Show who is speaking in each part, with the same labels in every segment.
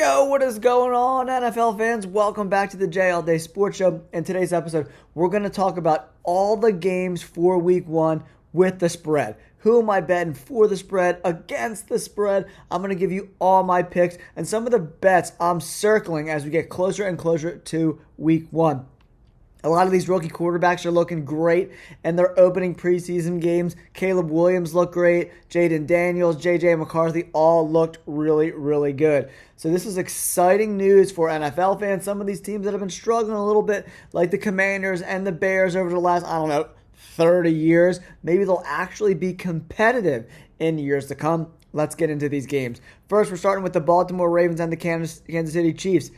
Speaker 1: Yo, what is going on, NFL fans? Welcome back to the J All Day Sports Show. In today's episode, we're going to talk about all the games for Week 1 with the spread. Who am I betting for the spread, against the spread? I'm going to give you all my picks and some of the bets I'm circling as we get closer and closer to Week 1. A lot of these rookie quarterbacks are looking great in their opening preseason games. Caleb Williams looked great. Jaden Daniels, J.J. McCarthy all looked really, really good. So this is exciting news for NFL fans. Some of these teams that have been struggling a little bit, like the Commanders and the Bears over the last, 30 years, maybe they'll actually be competitive in years to come. Let's get into these games. First, we're starting with the Baltimore Ravens and the Kansas City Chiefs.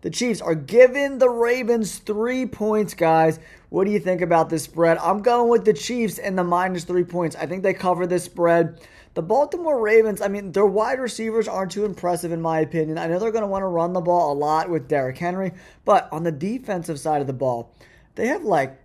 Speaker 1: The Chiefs are giving the Ravens 3 points, guys. What do you think about this spread? I'm going with the Chiefs and the minus 3 points. I think they cover this spread. The Baltimore Ravens, their wide receivers aren't too impressive in my opinion. I know they're going to want to run the ball a lot with Derrick Henry, but on the defensive side of the ball, they have like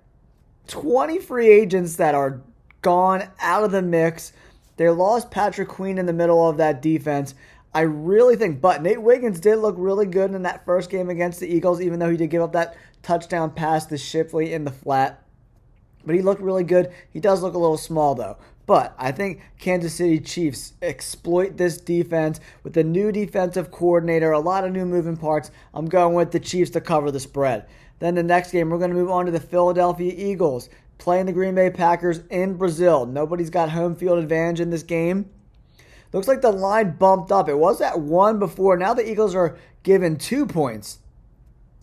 Speaker 1: 20 free agents that are gone out of the mix. They lost Patrick Queen in the middle of that defense. I really think, but Nate Wiggins did look really good in that first game against the Eagles, even though he did give up that touchdown pass to Shipley in the flat. But he looked really good. He does look a little small, though. But I think Kansas City Chiefs exploit this defense with a new defensive coordinator, a lot of new moving parts. I'm going with the Chiefs to cover the spread. Then the next game, we're going to move on to the Philadelphia Eagles, playing the Green Bay Packers in Brazil. Nobody's got home field advantage in this game. Looks like the line bumped up. It was at 1 before. Now the Eagles are given 2 points.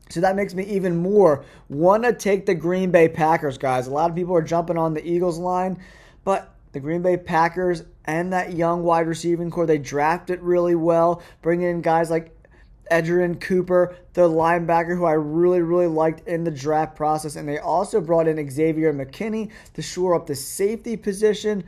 Speaker 1: So that makes me even more want to take the Green Bay Packers, guys. A lot of people are jumping on the Eagles line, but the Green Bay Packers and that young wide receiving core, they drafted really well, bringing in guys like Edgerrin Cooper, the linebacker who I really, really liked in the draft process. And they also brought in Xavier McKinney to shore up the safety position.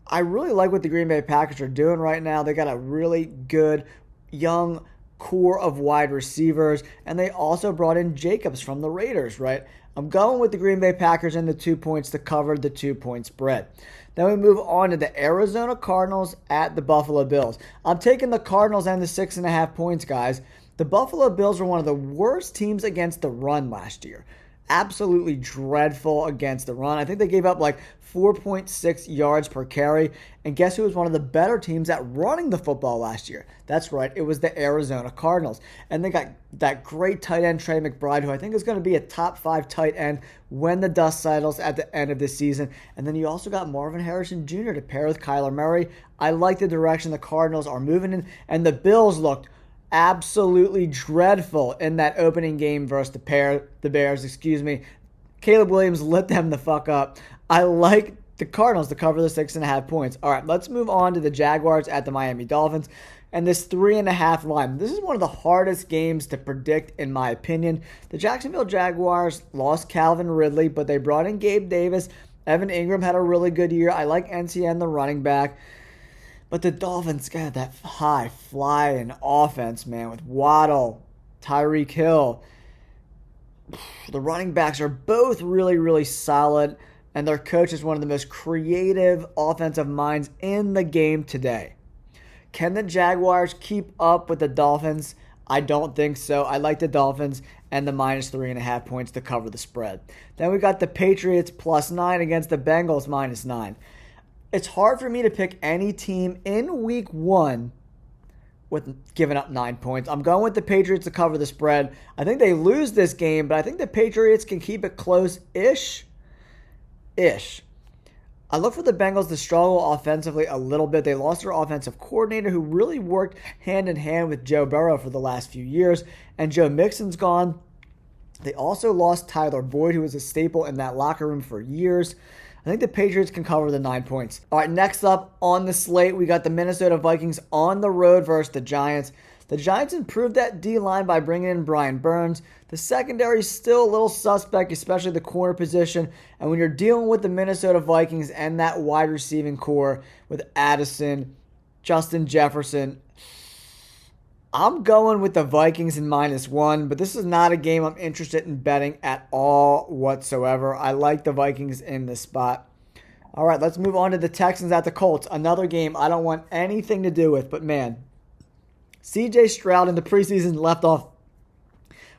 Speaker 1: I really like what the Green Bay Packers are doing right now. They got a really good young core of wide receivers, and they also brought in Jacobs from the Raiders, right? I'm going with the Green Bay Packers and the 2 points to cover the 2-point spread. Then we move on to the Arizona Cardinals at the Buffalo Bills. I'm taking the Cardinals and the 6.5 points, guys. The Buffalo Bills were one of the worst teams against the run last year. Absolutely dreadful against the run. I think they gave up like 4.6 yards per carry. And guess who was one of the better teams at running the football last year? That's right, it was the Arizona Cardinals. And they got that great tight end, Trey McBride, who I think is going to be a top 5 tight end when the dust settles at the end of this season. And then you also got Marvin Harrison Jr. to pair with Kyler Murray. I like the direction the Cardinals are moving in. And the Bills looked absolutely dreadful in that opening game versus the Bears. Caleb Williams lit them the fuck up. I like the Cardinals to cover the 6.5 points. All right, let's move on to the Jaguars at the Miami Dolphins and this 3.5 line. This is one of the hardest games to predict, in my opinion. The Jacksonville Jaguars lost Calvin Ridley, but they brought in Gabe Davis. Evan Ingram had a really good year. I like NCN, the running back. But the Dolphins got that high flying offense, man, with Waddle, Tyreek Hill. The running backs are both really, really solid, and their coach is one of the most creative offensive minds in the game today. Can the Jaguars keep up with the Dolphins? I don't think so. I like the Dolphins and the minus 3.5 points to cover the spread. Then we got the Patriots +9 against the Bengals -9. It's hard for me to pick any team in Week 1 with giving up 9 points. I'm going with the Patriots to cover the spread. I think they lose this game, but I think the Patriots can keep it close-ish. I look for the Bengals to struggle offensively a little bit. They lost their offensive coordinator who really worked hand-in-hand with Joe Burrow for the last few years, and Joe Mixon's gone. They also lost Tyler Boyd, who was a staple in that locker room for years. I think the Patriots can cover the 9 points. All right, next up on the slate, we got the Minnesota Vikings on the road versus the Giants. The Giants improved that D-line by bringing in Brian Burns. The secondary is still a little suspect, especially the corner position. And when you're dealing with the Minnesota Vikings and that wide receiving core with Addison, Justin Jefferson, I'm going with the Vikings in -1, but this is not a game I'm interested in betting at all whatsoever. I like the Vikings in this spot. All right, let's move on to the Texans at the Colts. Another game I don't want anything to do with, but man, CJ Stroud in the preseason left off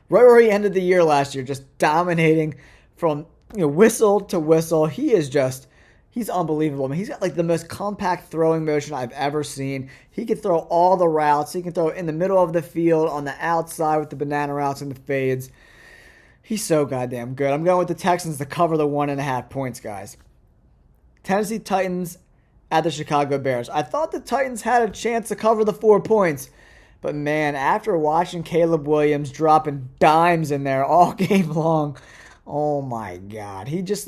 Speaker 1: right where he ended the year last year, just dominating from whistle to whistle. He's unbelievable. I mean, he's got like the most compact throwing motion I've ever seen. He can throw all the routes. He can throw in the middle of the field, on the outside with the banana routes and the fades. He's so goddamn good. I'm going with the Texans to cover the 1.5 points, guys. Tennessee Titans at the Chicago Bears. I thought the Titans had a chance to cover the 4 points. But man, after watching Caleb Williams dropping dimes in there all game long, oh my God. His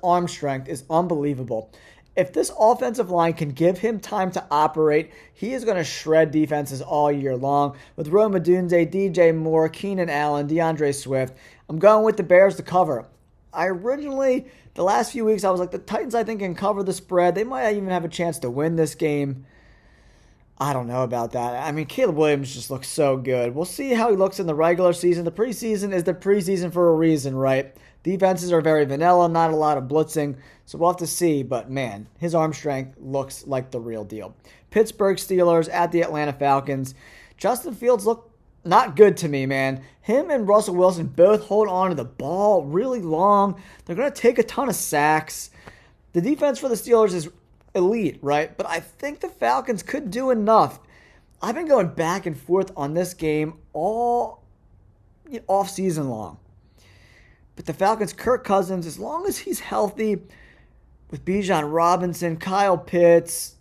Speaker 1: arm strength is unbelievable. If this offensive line can give him time to operate, he is going to shred defenses all year long. With Rome Odunze, DJ Moore, Keenan Allen, DeAndre Swift, I'm going with the Bears to cover. The last few weeks, I was like, the Titans, I think, can cover the spread. They might even have a chance to win this game. I don't know about that. I mean, Caleb Williams just looks so good. We'll see how he looks in the regular season. The preseason is the preseason for a reason, right? Defenses are very vanilla, not a lot of blitzing, so we'll have to see. But, man, his arm strength looks like the real deal. Pittsburgh Steelers at the Atlanta Falcons. Justin Fields look not good to me, man. Him and Russell Wilson both hold on to the ball really long. They're going to take a ton of sacks. The defense for the Steelers is elite, right? But I think the Falcons could do enough. I've been going back and forth on this game all off season long. But the Falcons, Kirk Cousins, as long as he's healthy, with Bijan Robinson, Kyle Pitts,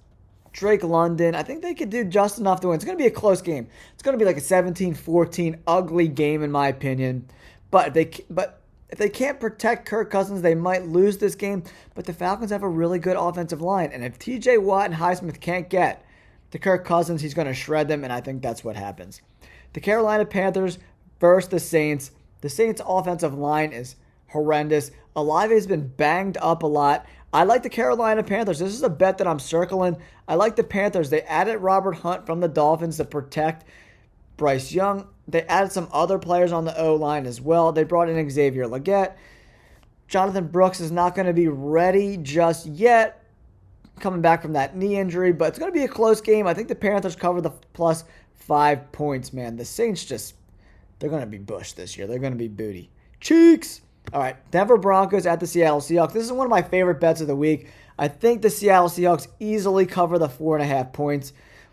Speaker 1: Drake London, I think they could do just enough to win. It's going to be a close game. It's going to be like a 17-14 ugly game in my opinion. But if they can't protect Kirk Cousins, they might lose this game. But the Falcons have a really good offensive line. And if TJ Watt and Highsmith can't get to Kirk Cousins, he's going to shred them, and I think that's what happens. The Carolina Panthers versus the Saints. The Saints' offensive line is horrendous. Olave's been banged up a lot. I like the Carolina Panthers. This is a bet that I'm circling. I like the Panthers. They added Robert Hunt from the Dolphins to protect Bryce Young. They added some other players on the O-line as well. They brought in Xavier Legette. Jonathan Brooks is not going to be ready just yet, coming back from that knee injury, but it's going to be a close game. I think the Panthers cover the plus 5 points, man. The Saints they're going to be Bush this year. They're going to be booty. Cheeks! All right, Denver Broncos at the Seattle Seahawks. This is one of my favorite bets of the week. I think the Seattle Seahawks easily cover the 4.5 points.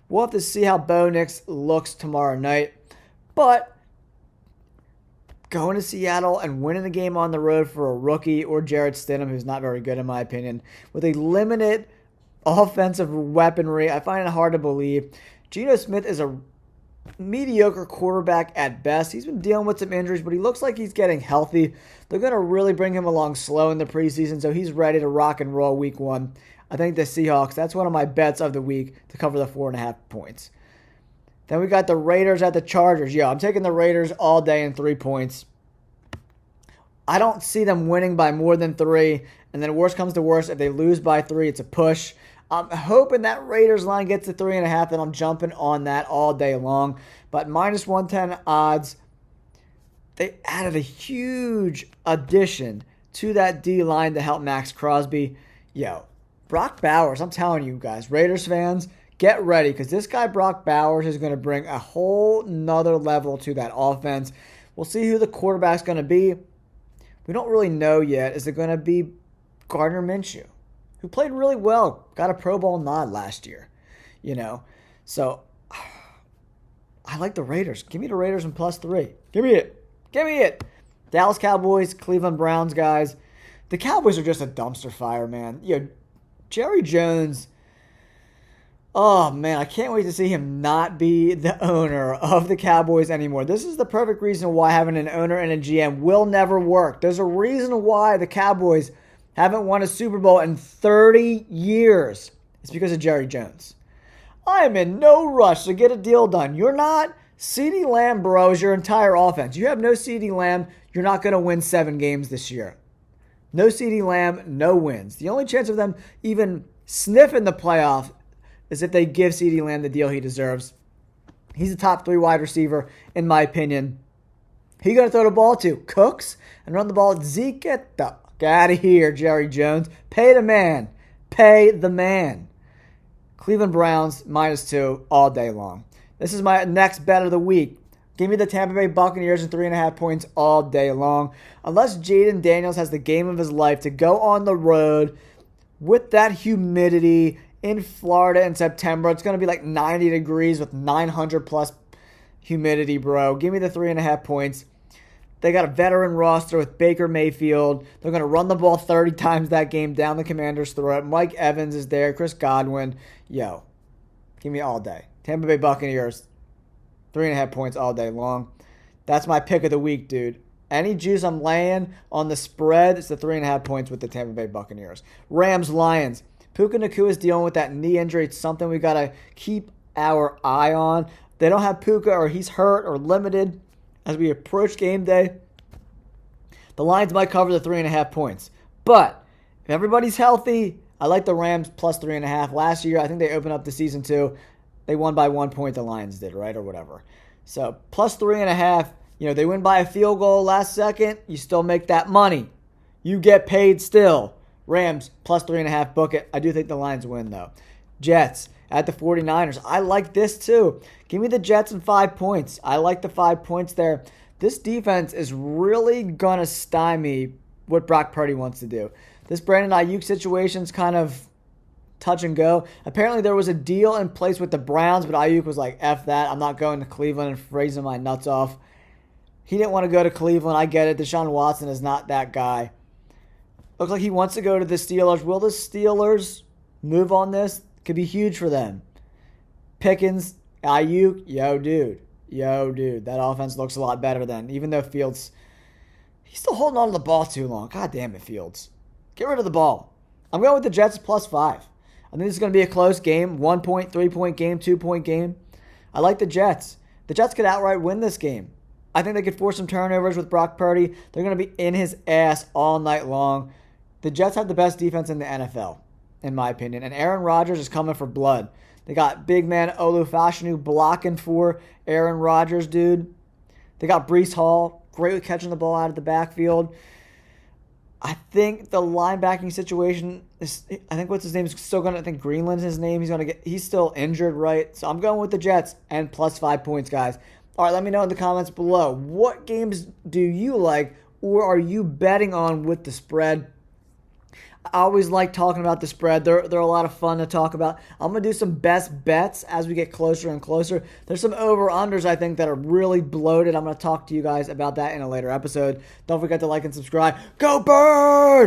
Speaker 1: We'll have to see how Bo Nix looks tomorrow night. But going to Seattle and winning a game on the road for a rookie or Jarrett Stidham, who's not very good in my opinion, with a limited offensive weaponry, I find it hard to believe. Geno Smith is a mediocre quarterback at best. He's been dealing with some injuries, but he looks like he's getting healthy. They're going to really bring him along slow in the preseason, so he's ready to rock and roll week 1. I think the Seahawks, that's one of my bets of the week to cover the 4.5 points. Then we got the Raiders at the Chargers. Yeah, I'm taking the Raiders all day in 3 points. I don't see them winning by more than 3. And then worst comes to worst, if they lose by 3, it's a push. I'm hoping that Raiders line gets to 3.5, and I'm jumping on that all day long. But minus 110 odds, they added a huge addition to that D-line to help Max Crosby. Yo, Brock Bowers, I'm telling you guys, Raiders fans, get ready, because this guy Brock Bowers is going to bring a whole nother level to that offense. We'll see who the quarterback's going to be. We don't really know yet. Is it going to be Gardner Minshew, who played really well, got a Pro Bowl nod last year, So, I like the Raiders. Give me the Raiders in plus 3. Give me it. Dallas Cowboys, Cleveland Browns, guys. The Cowboys are just a dumpster fire, man. Jerry Jones, oh, man, I can't wait to see him not be the owner of the Cowboys anymore. This is the perfect reason why having an owner and a GM will never work. There's a reason why the Cowboys haven't won a Super Bowl in 30 years. It's because of Jerry Jones. I am in no rush to get a deal done. You're not. CeeDee Lamb, bro, is your entire offense. You have no CeeDee Lamb, you're not going to win 7 games this year. No CeeDee Lamb, no wins. The only chance of them even sniffing the playoff is if they give CeeDee Lamb the deal he deserves. He's a top 3 wide receiver, in my opinion. Who you going to throw the ball to? Cooks? And run the ball? Zeke, get the fuck out of here, Jerry Jones. Pay the man. Pay the man. Cleveland Browns, minus 2, all day long. This is my next bet of the week. Give me the Tampa Bay Buccaneers and 3.5 points all day long. Unless Jaden Daniels has the game of his life to go on the road with that humidity in Florida in September. It's going to be like 90 degrees with 900 plus humidity, bro. Give me the 3.5 points. They got a veteran roster with Baker Mayfield. They're going to run the ball 30 times that game down the Commanders' throat. Mike Evans is there. Chris Godwin. Yo, give me all day. Tampa Bay Buccaneers, 3.5 points all day long. That's my pick of the week, dude. Any juice I'm laying on the spread, it's the 3.5 points with the Tampa Bay Buccaneers. Rams, Lions. Puka Nacua is dealing with that knee injury. It's something we got to keep our eye on. They don't have Puka, or he's hurt or limited as we approach game day. The Lions might cover the 3.5 points. But if everybody's healthy, I like the Rams plus 3.5. Last year, I think they opened up the season 2. They won by 1 point, the Lions did, right? Or whatever. So plus 3.5. They win by a field goal last second. You still make that money. You get paid still. Rams plus 3.5. Book it. I do think the Lions win, though. Jets at the 49ers. I like this, too. Give me the Jets and 5 points. I like the 5 points there. This defense is really going to stymie what Brock Purdy wants to do. This Brandon Ayuk situation is kind of touch and go. Apparently there was a deal in place with the Browns, but Ayuk was like, F that. I'm not going to Cleveland and freezing my nuts off. He didn't want to go to Cleveland. I get it. Deshaun Watson is not that guy. Looks like he wants to go to the Steelers. Will the Steelers move on this? Could be huge for them. Pickens, Ayuk, yo, dude. That offense looks a lot better than, even though Fields, he's still holding on to the ball too long. God damn it, Fields. Get rid of the ball. I'm going with the Jets plus 5. I think this is going to be a close game. 1 point, 3 point game, 2 point game. I like the Jets. The Jets could outright win this game. I think they could force some turnovers with Brock Purdy. They're going to be in his ass all night long. The Jets have the best defense in the NFL, in my opinion. And Aaron Rodgers is coming for blood. They got big man Olufashinu blocking for Aaron Rodgers, dude. They got Breece Hall, great with catching the ball out of the backfield. I think the linebacking situation is, what's his name is still going to, I think Greenland's his name. He's still injured, right? So I'm going with the Jets and plus 5 points, guys. All right, let me know in the comments below. What games do you like, or are you betting on with the spread? I always like talking about the spread. They're a lot of fun to talk about. I'm going to do some best bets as we get closer and closer. There's some over-unders, I think, that are really bloated. I'm going to talk to you guys about that in a later episode. Don't forget to like and subscribe. Go Bird!